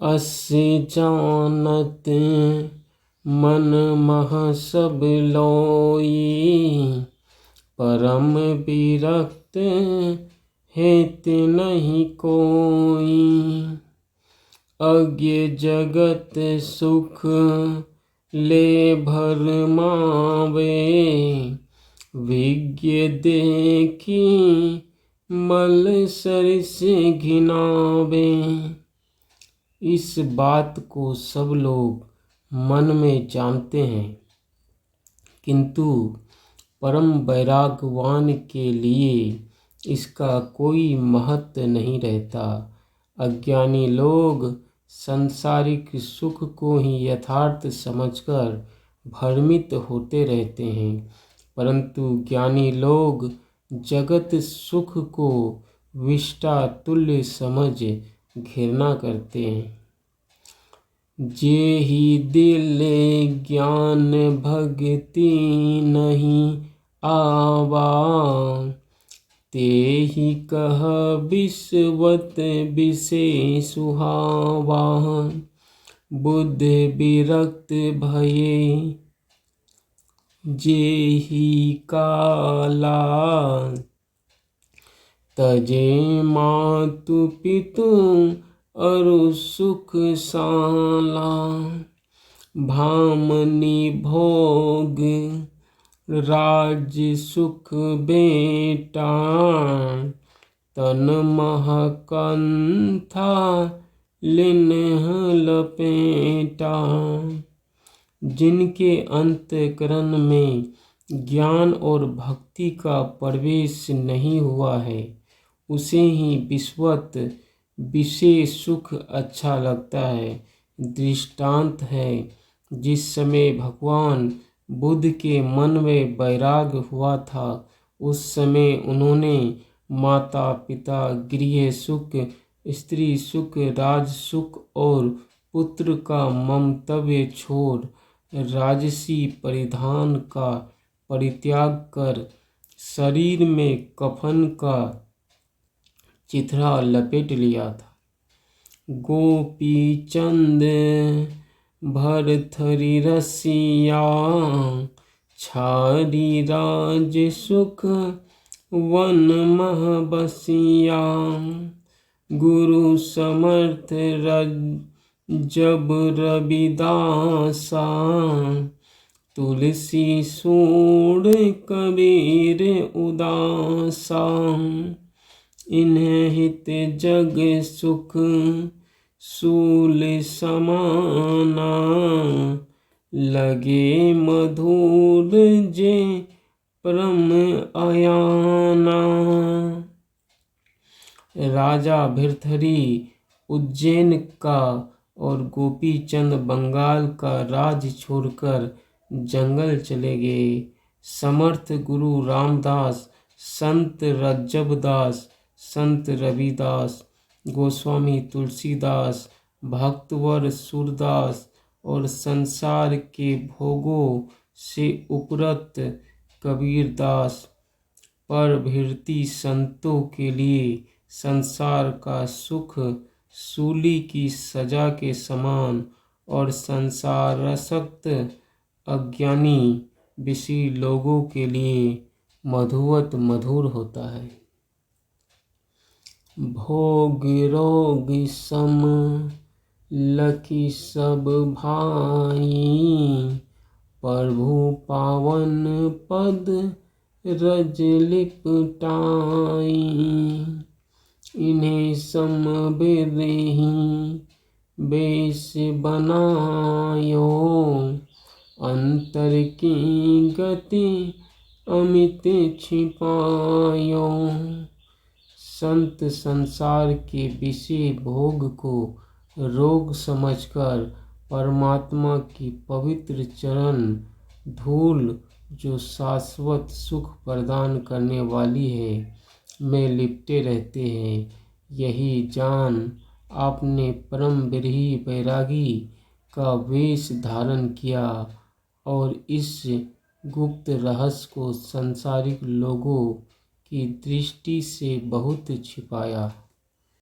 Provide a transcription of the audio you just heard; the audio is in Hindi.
अस जानत मन मह सब लोई, परम विरक्त हेत नहीं कोई। अज्ञ जगत सुख ले भरमावे, विज्ञ देखी मल सरिस घिनावे। इस बात को सब लोग मन में जानते हैं, किंतु परम वैरागवान के लिए इसका कोई महत्व नहीं रहता। अज्ञानी लोग सांसारिक सुख को ही यथार्थ समझकर भ्रमित होते रहते हैं, परंतु ज्ञानी लोग जगत सुख को विष्टा तुल्य समझ घृणा करते हैं। जेहि दिल ज्ञान भक्ति नहीं आवा, तेहि कह विषवत विषय सुहावा। बुद्ध विरक्त भये जेहि काला, तजे मातु पितु अरु सुख साला। भामनी भोग राज सुख बेटा, तन महकंथा लिन्ह लपेटा। जिनके अंतःकरण में ज्ञान और भक्ति का प्रवेश नहीं हुआ है, उसे ही विषवत विषय सुख अच्छा लगता है। दृष्टांत है, जिस समय भगवान बुद्ध के मन में वैराग हुआ था, उस समय उन्होंने माता पिता, गृह सुख, स्त्री सुख, राज सुख और पुत्र का ममत्व छोड़ राजसी परिधान का परित्याग कर शरीर में कफन का चिथड़ा लपेट लिया था। गोपी चंद भरथरी रसिया, छारी राज सुख वन मह बसिया। गुरु समर्थ जब रविदासा, तुलसी सूड कबीर उदासा। इन्हें हित जग सुख सूल समाना, लगे मधुर जे परम अयाना। राजा भृथरी उज्जैन का और गोपी चंद बंगाल का राज छोड़कर जंगल चले गए। समर्थ गुरु रामदास, संत रज्जबदास, संत रविदास, गोस्वामी तुलसीदास, भक्तवर सूरदास और संसार के भोगों से उपरत कबीरदास प्रभृति संतों के लिए संसार का सुख सूली की सजा के समान और संसारासक्त अज्ञानी विषयी लोगों के लिए मधुवत मधुर होता है। भोग रोग सम लखी सब भाई, प्रभु पावन पद रज लिपटाई। इन्हें समबेरही बेश बनायो, अंतर की गति अमित छिपायो। संत संसार के विषय भोग को रोग समझकर परमात्मा की पवित्र चरण धूल, जो शाश्वत सुख प्रदान करने वाली है, में लिपटे रहते हैं। यही जान आपने परम बिरही वैरागी का वेश धारण किया और इस गुप्त रहस्य को संसारिक लोगों की दृष्टि से बहुत छिपाया।